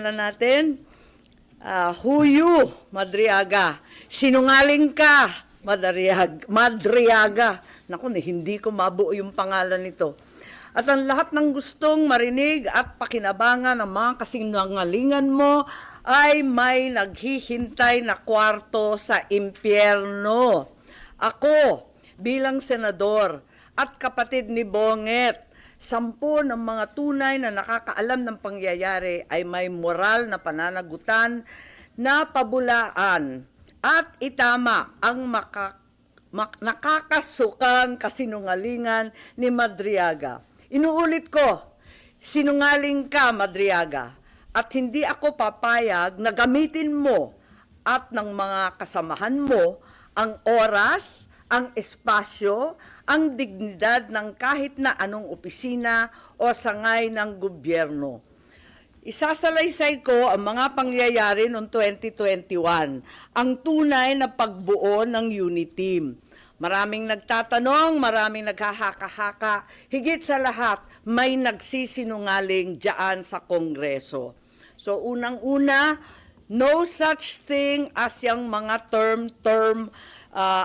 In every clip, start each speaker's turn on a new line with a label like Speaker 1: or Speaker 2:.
Speaker 1: na natin, Huyu Madriaga. Sinungaling ka, Madriaga. Naku, hindi ko mabuo yung pangalan nito. At ang lahat ng gustong marinig at pakinabangan ng mga kasinungalingan mo ay may naghihintay na kwarto sa impyerno. Ako, bilang senador at kapatid ni Bonget, 10 ng mga tunay na nakakaalam ng pangyayari ay may moral na pananagutan na pabulaan at itama ang nakakasukang kasinungalingan ni Madriaga. Inuulit ko, sinungaling ka, Madriaga, at hindi ako papayag na gamitin mo at ng mga kasamahan mo ang oras, ang espasyo, ang dignidad ng kahit na anong opisina o sangay ng gobyerno. Isasalaysay ko ang mga pangyayari noong 2021, ang tunay na pagbuo ng unit team. Maraming nagtatanong, maraming naghahaka-haka, higit sa lahat, may nagsisinungaling diyan sa Kongreso. So unang-una, no such thing as yung mga term,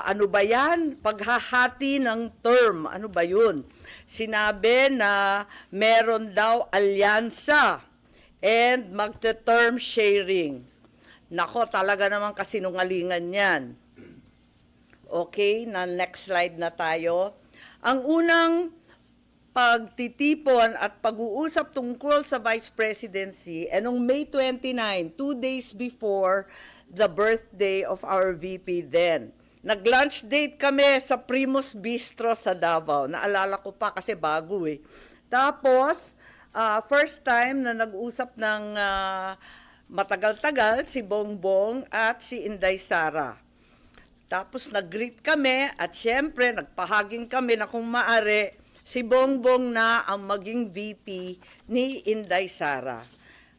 Speaker 1: ano ba yan? Paghahati ng term, ano ba yun? Sinabi na meron daw alyansa and magte-term sharing. Nako, talaga naman kasinungalingan yan. Okay, na next slide na tayo. Ang unang pagtitipon at pag-uusap tungkol sa Vice Presidency noong May 29, 2 days before the birthday of our VP then. Nag-lunch date kami sa Primus Bistro sa Davao. Naalala ko pa kasi bago eh. Tapos, first time na nag-usap ng matagal-tagal si Bongbong at si Inday Sara. Tapos nag-greet kami at syempre nagpahaging kami na kung maari si Bongbong na ang maging VP ni Inday Sara.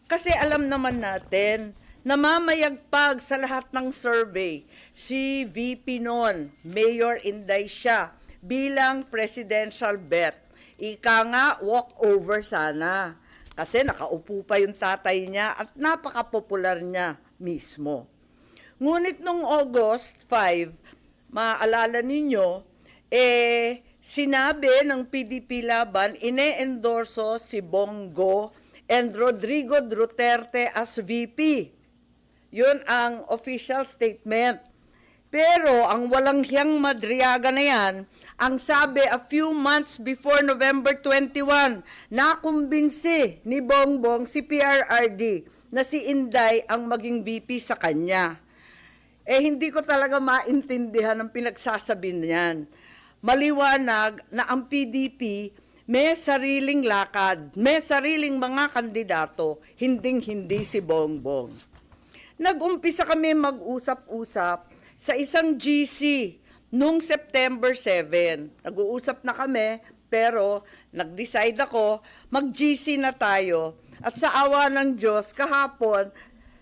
Speaker 1: Kasi alam naman natin na mamayagpag sa lahat ng survey si VP noon, Mayor Inday siya, bilang presidential bet. Ika nga, walk-over sana. Kasi nakaupo pa yung tatay niya at napaka-popular niya mismo. Ngunit noong August 5, maalala ninyo, sinabi ng PDP Laban, ine-endorso si Bongo and Rodrigo Duterte as VP. Yun ang official statement. Pero ang walang hiyang Madriaga na yan, ang sabi a few months before November 21, nakumbinsi ni Bongbong si PRRD na si Inday ang maging VP sa kanya. Hindi ko talaga maintindihan ang pinagsasabi niyan. Maliwanag na ang PDP may sariling lakad, may sariling mga kandidato, hinding-hindi si Bongbong. Nag-umpisa kami mag-usap-usap sa isang GC noong September 7. Nag-uusap na kami, pero nag-decide ako, mag-GC na tayo. At sa awa ng Diyos, kahapon,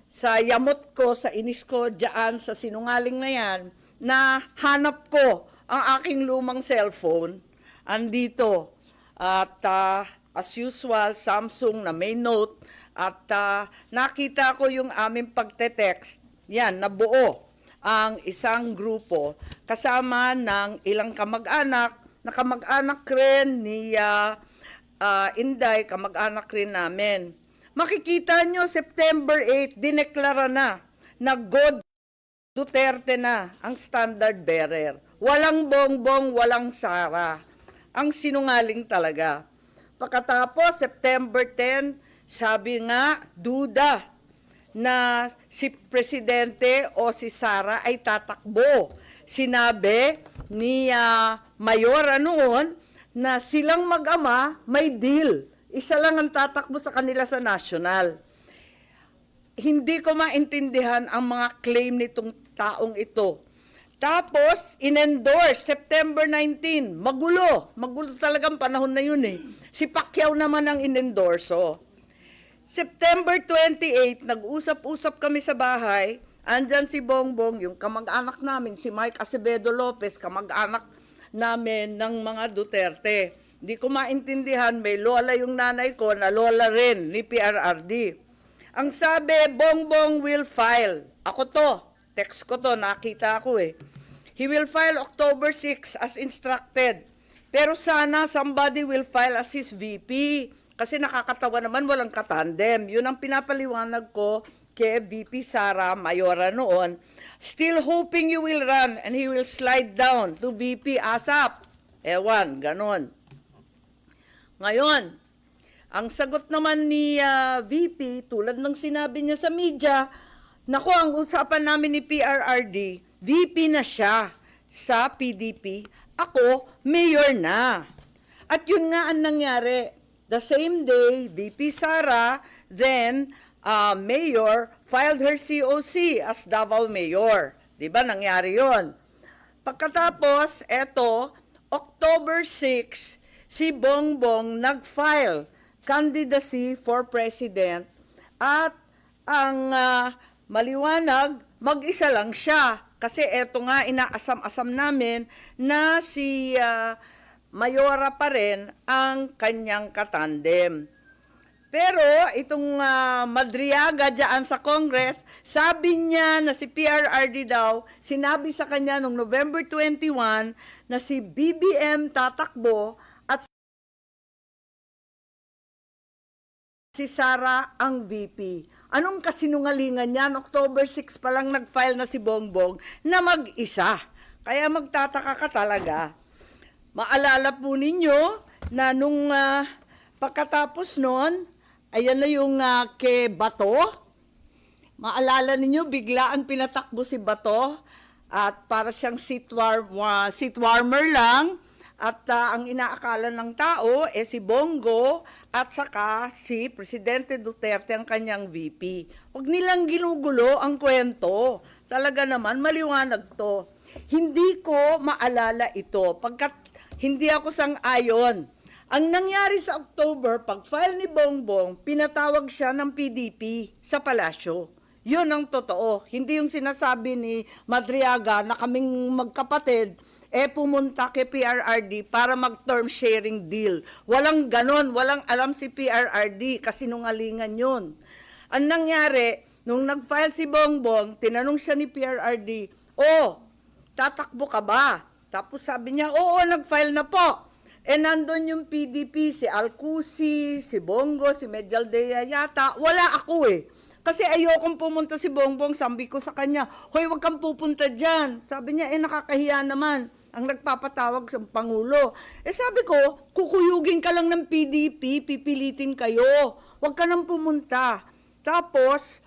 Speaker 1: sa yamot ko, sa inis ko, diyan sa sinungaling na yan, na hanap ko ang aking lumang cellphone, andito. At as usual, Samsung na may note, at nakita ko yung aming pagte-text, yan, nabuo ang isang grupo, kasama ng ilang kamag-anak, na kamag-anak rin ni Inday, kamag-anak rin namin. Makikita nyo, September 8, dineklara na God Duterte na ang standard bearer. Walang Bongbong, walang Sara. Ang sinungaling talaga. Pagkatapos, September 10, sabi nga, duda na si Presidente o si Sara ay tatakbo. Sinabi ni Mayora noon na silang mag-ama may deal. Isa lang ang tatakbo sa kanila sa national. Hindi ko maintindihan ang mga claim nitong taong ito. Tapos, in-endorse, September 19, magulo. Magulo talagang panahon na yun eh. Si Pacquiao naman ang in-endorso. September 28, nag-usap-usap kami sa bahay. Andyan si Bongbong, yung kamag-anak namin, si Mike Acevedo Lopez, kamag-anak namin ng mga Duterte. Hindi ko maintindihan, may lola yung nanay ko na lola rin ni PRRD. Ang sabi, Bongbong will file. Ako to, text ko to, nakita ko eh. He will file October 6 as instructed. Pero sana somebody will file as his VP. Kasi nakakatawa naman, walang katandem. Yun ang pinapaliwanag ko kay VP Sara Mayora noon. Still hoping you will run and he will slide down to VP ASAP. Ewan, ganon. Ngayon, ang sagot naman ni VP, tulad ng sinabi niya sa media, nako, ang usapan namin ni PRRD, VP na siya sa PDP, ako, mayor na. At yun nga ang nangyari. The same day, VP Sara, then mayor, filed her COC as Davao Mayor. Diba, nangyari yon. Pagkatapos, eto, October 6, si Bongbong nag-file candidacy for president at ang maliwanag, mag-isa lang siya. Kasi eto nga, inaasam-asam namin na si Mayora pa rin ang kanyang katandem. Pero itong Madriaga dyan sa Congress, sabi niya na si PRRD daw, sinabi sa kanya noong November 21 na si BBM tatakbo at si Sara ang VP. Anong kasinungalingan yan? October 6 pa lang nag-file na si Bongbong na mag-isa. Kaya magtataka ka talaga. Maalala po ninyo na nung pagkatapos nun, ayan na yung kay Bato. Maalala ninyo, bigla ang pinatakbo si Bato at para siyang seat warmer lang. At ang inaakala ng tao si Bongo at saka si Presidente Duterte ang kanyang VP. Huwag nilang ginugulo ang kwento. Talaga naman, maliwanag to. Hindi ko maalala ito pagkat hindi ako sang-ayon. Ang nangyari sa October, pag-file ni Bongbong, pinatawag siya ng PDP sa palasyo. Yun ang totoo. Hindi yung sinasabi ni Madriaga na kaming magkapatid, pumunta kay PRRD para mag-term sharing deal. Walang ganon, walang alam si PRRD, kasi nungalingan yun. Ang nangyari, nung nag-file si Bongbong, tinanong siya ni PRRD, tatakbo ka ba? Tapos sabi niya, oo, nag-file na po. Nandun yung PDP, si Alcusi, si Bongo, si Medialdea yata, wala ako Kasi ayokong pumunta si Bongbong, sabi ko sa kanya, hoy, wag kang pupunta dyan. Sabi niya, nakakahiya naman ang nagpapatawag sa Pangulo. Sabi ko, kukuyugin ka lang ng PDP, pipilitin kayo. Wag ka nang pumunta. Tapos,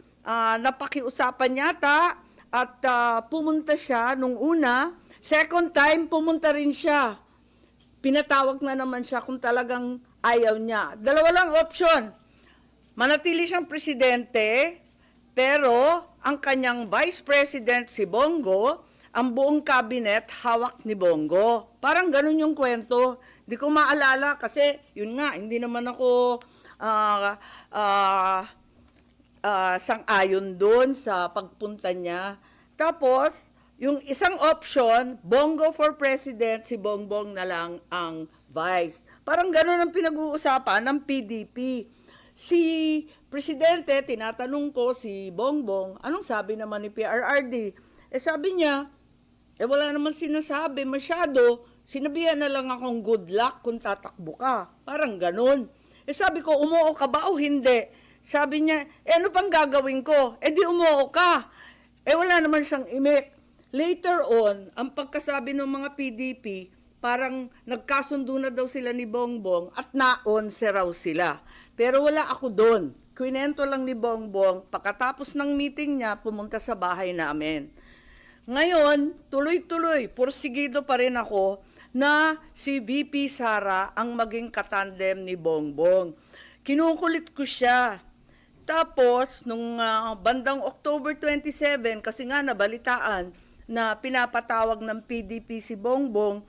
Speaker 1: napakiusapan yata at pumunta siya nung una. Second time, pumunta rin siya. Pinatawag na naman siya kung talagang ayaw niya. Dalawa lang option. Manatili siyang presidente, pero ang kanyang vice president si Bongo, ang buong cabinet hawak ni Bongo. Parang ganun yung kwento. Hindi ko maalala kasi yun nga, hindi naman ako sang-ayon doon sa pagpunta niya. Tapos, yung isang option, Bongo for president, si Bongbong na lang ang vice. Parang ganun ang pinag-uusapan ng PDP. Si Presidente, tinatanong ko si Bongbong, anong sabi naman ni PRRD? Sabi niya, wala naman sinasabi masyado, sinabihan na lang akong good luck kung tatakbo ka. Parang ganun. Sabi ko, umuo ka ba o hindi? Sabi niya, ano pang gagawin ko? Di umuo ka. Wala naman siyang imik. Later on, ang pagkasabi ng mga PDP, parang nagkasundo na daw sila ni Bongbong at naon raw sila. Pero wala ako doon. Kwinento lang ni Bongbong, pagkatapos ng meeting niya, pumunta sa bahay namin. Ngayon, tuloy-tuloy, porsigido pa rin ako na si VP Sara ang maging katandem ni Bongbong. Kinukulit ko siya. Tapos, nung bandang October 27, kasi nga nabalitaan na pinapatawag ng PDP si Bongbong,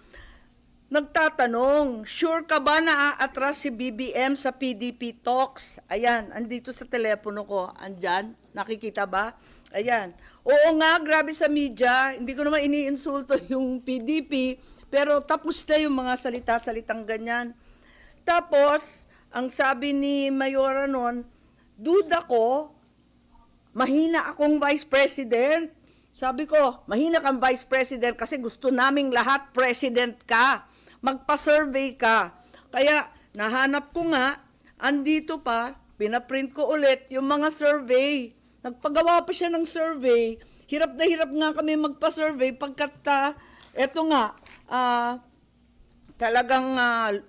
Speaker 1: nagtatanong, sure ka ba na aatras si BBM sa PDP talks? Ayan, andito sa telepono ko. Andyan, nakikita ba? Ayan. Oo nga, grabe sa media. Hindi ko naman iniinsulto yung PDP, pero tapos na yung mga salita-salitang ganyan. Tapos, ang sabi ni Mayora noon, duda ko mahina akong vice president. Sabi ko, mahina kang vice president kasi gusto naming lahat president ka. Magpa-survey ka. Kaya nahanap ko nga, andito pa, pinaprint ko ulit yung mga survey. Nagpagawa pa siya ng survey. Hirap na hirap nga kami magpa-survey pagkat eto nga, talagang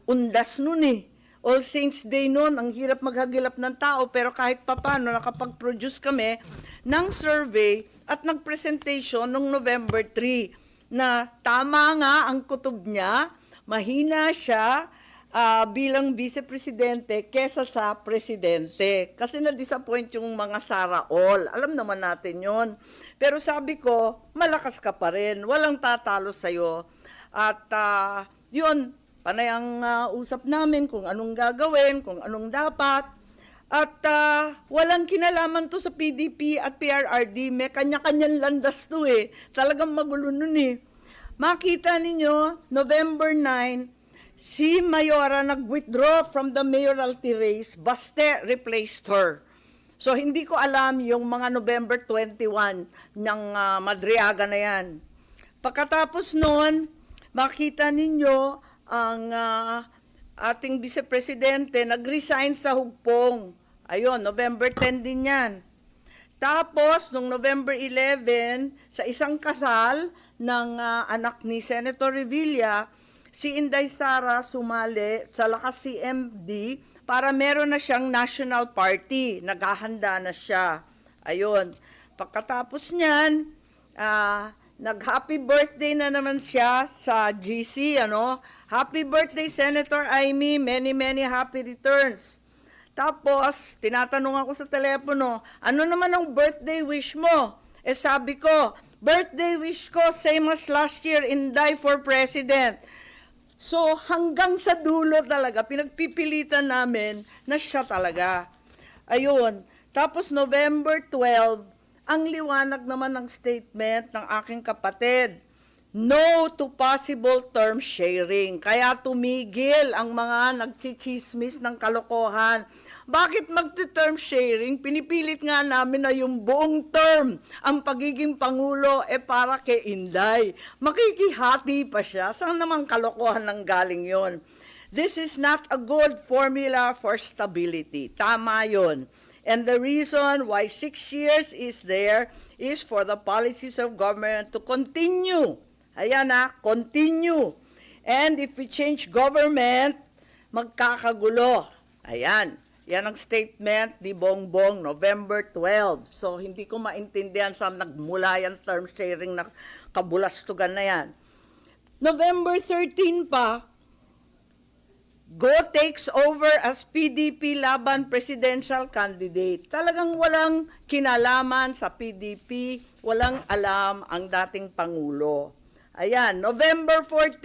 Speaker 1: undas nun eh. All Saints Day noon, ang hirap maghagilap ng tao, pero kahit papano nakapag-produce kami ng survey at nag-presentation noong November 3 na tama nga ang kutob niya, mahina siya bilang vice-presidente kesa sa presidente. Kasi na-disappoint yung mga Sara All. Alam naman natin yon. Pero sabi ko, malakas ka pa rin, walang tatalo sa'yo. At yun, panay ang usap namin kung anong gagawin, kung anong dapat. At walang kinalaman to sa PDP at PRRD. May kanya-kanyang landas to eh. Talagang magulo nun eh. Makita ninyo, November 9, si Mayora nag-withdraw from the mayoralty race. Baste replaced her. So hindi ko alam yung mga November 21 ng Madriaga na yan. Pagkatapos nun, makita ninyo, ang ating vice-presidente nag-resign sa Hugpong. Ayun, November 10 din yan. Tapos, noong November 11, sa isang kasal ng anak ni Senator Revilla, si Inday Sara sumali sa Lakas CMD para meron na siyang national party. Naghahanda na siya. Ayun. Pagkatapos niyan, nag-happy birthday na naman siya sa GC, ano? Happy birthday, Senator Amy. Many, many happy returns. Tapos, tinatanong ako sa telepono, ano naman ang birthday wish mo? Eh sabi ko, birthday wish ko, same as last year, Inday for President. So, hanggang sa dulo talaga, pinagpipilitan namin na siya talaga. Ayun. Tapos, November 12, ang liwanag naman ng statement ng aking kapatid, no to possible term sharing. Kaya tumigil ang mga nagchichismis ng kalokohan. Bakit magti-term sharing? Pinipilit nga namin na yung buong term, ang pagiging Pangulo, para kay Inday. Makikihati pa siya. Saan naman kalokohan ng galing yon? This is not a good formula for stability. Tama yon. And the reason why 6 years is there is for the policies of government to continue. Ayan continue. And if we change government, magkakagulo. Ayan. Yan ang statement ni Bongbong, November 12. So, hindi ko maintindihan saan nagmula yan term sharing na kabulastugan na yan. November 13 pa, Go takes over as PDP laban presidential candidate. Talagang walang kinalaman sa PDP, walang alam ang dating Pangulo. Ayan, November 14,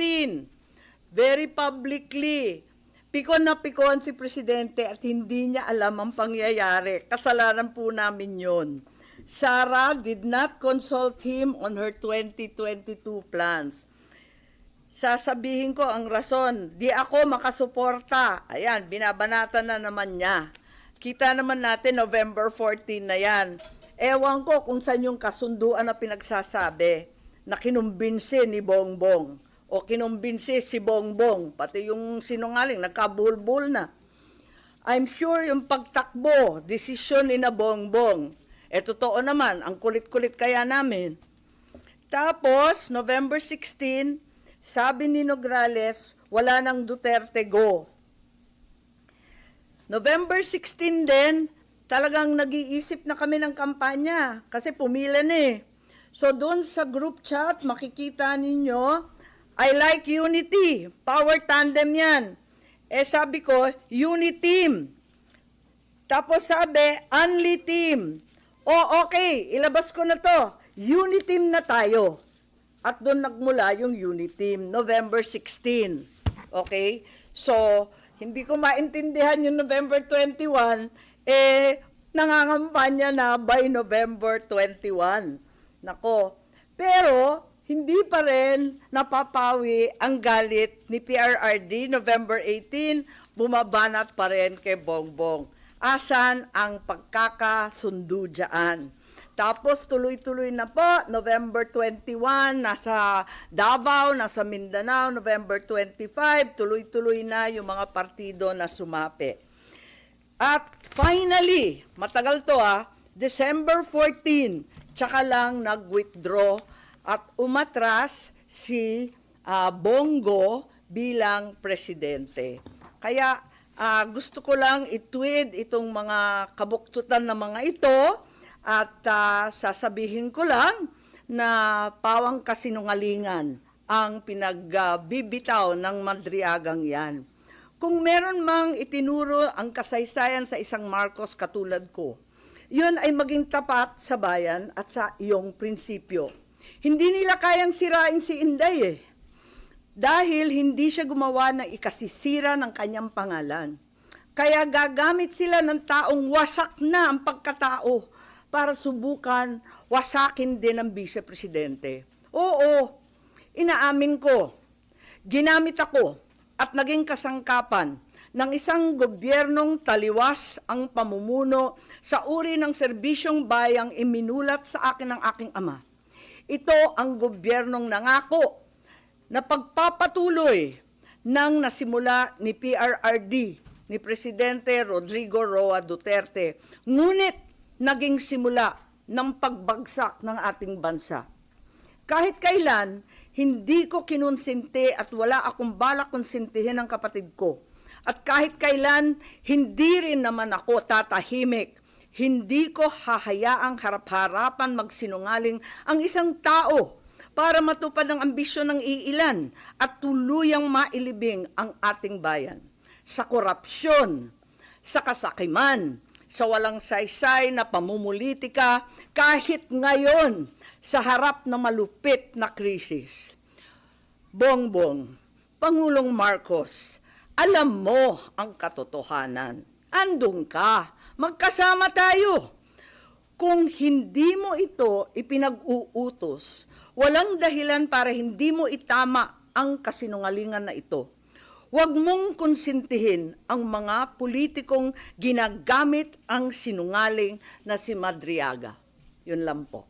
Speaker 1: very publicly, pikon na pikon si Presidente at hindi niya alam ang pangyayari. Kasalanan po namin yon. Sara did not consult him on her 2022 plans. Sasabihin ko ang rason, di ako makasuporta. Ayan, binabanatan na naman niya. Kita naman natin November 14 na yan. Ewan ko kung saan yung kasunduan na pinagsasabi na kinumbinsi ni Bongbong o kinumbinsi si Bongbong, pati yung sinungaling, nagkabulbul na. I'm sure yung pagtakbo, desisyon ni na Bongbong. Totoo naman, ang kulit-kulit kaya namin. Tapos, November 16, sabi ni Nograles, wala nang Duterte go. November 16 din, talagang nag-iisip na kami ng kampanya kasi pumila na eh. So doon sa group chat, makikita ninyo, I like unity, power tandem yan. Sabi ko, uniteam. Tapos sabi, only team. Okay, ilabas ko na to. Uniteam na tayo. At doon nagmula yung uniteam, November 16. Okay? So, hindi ko maintindihan yung November 21, nangangampanya na by November 21. Nako. Pero, hindi pa rin napapawi ang galit ni PRRD November 18, bumabanat pa rin kay Bongbong. Asan ang pagkakasundo dyan? Tapos tuloy-tuloy na po, November 21, nasa Davao, nasa Mindanao, November 25, tuloy-tuloy na yung mga partido na sumapi. At finally, matagal to December 14, tsaka lang nag-withdraw at umatras si Bongo bilang presidente. Kaya gusto ko lang itweet itong mga kabuktutan na mga ito at sasabihin ko lang na pawang kasinungalingan ang pinagbibitaw ng Madriagang yan. Kung meron mang itinuro ang kasaysayan sa isang Marcos katulad ko, yun ay maging tapat sa bayan at sa iyong prinsipyo. Hindi nila kayang sirain si Inday dahil hindi siya gumawa ng ikasisira ng kanyang pangalan. Kaya gagamit sila ng taong wasak na ang pagkatao para subukan wasakin din ang vice-presidente. Oo, inaamin ko, ginamit ako at naging kasangkapan ng isang gobyernong taliwas ang pamumuno sa uri ng serbisyong bayang iminulat sa akin ng aking ama. Ito ang gobyernong nangako na pagpapatuloy ng nasimula ni PRRD, ni Presidente Rodrigo Roa Duterte. Ngunit naging simula ng pagbagsak ng ating bansa. Kahit kailan, hindi ko kinonsinti at wala akong balak konsintihin ang kapatid ko. At kahit kailan, hindi rin naman ako tatahimik. Hindi ko hahayaang harap-harapan magsinungaling ang isang tao para matupad ang ambisyon ng iilan at tuluyang mailibing ang ating bayan. Sa korupsyon, sa kasakiman, sa walang saysay na pamumulitika kahit ngayon sa harap ng malupit na krisis. Bongbong, Pangulong Marcos, alam mo ang katotohanan. Andun ka, magkasama tayo. Kung hindi mo ito ipinag-uutos, walang dahilan para hindi mo itama ang kasinungalingan na ito. Huwag mong konsintihin ang mga politikong ginagamit ang sinungaling na si Madriaga. Yun lang po.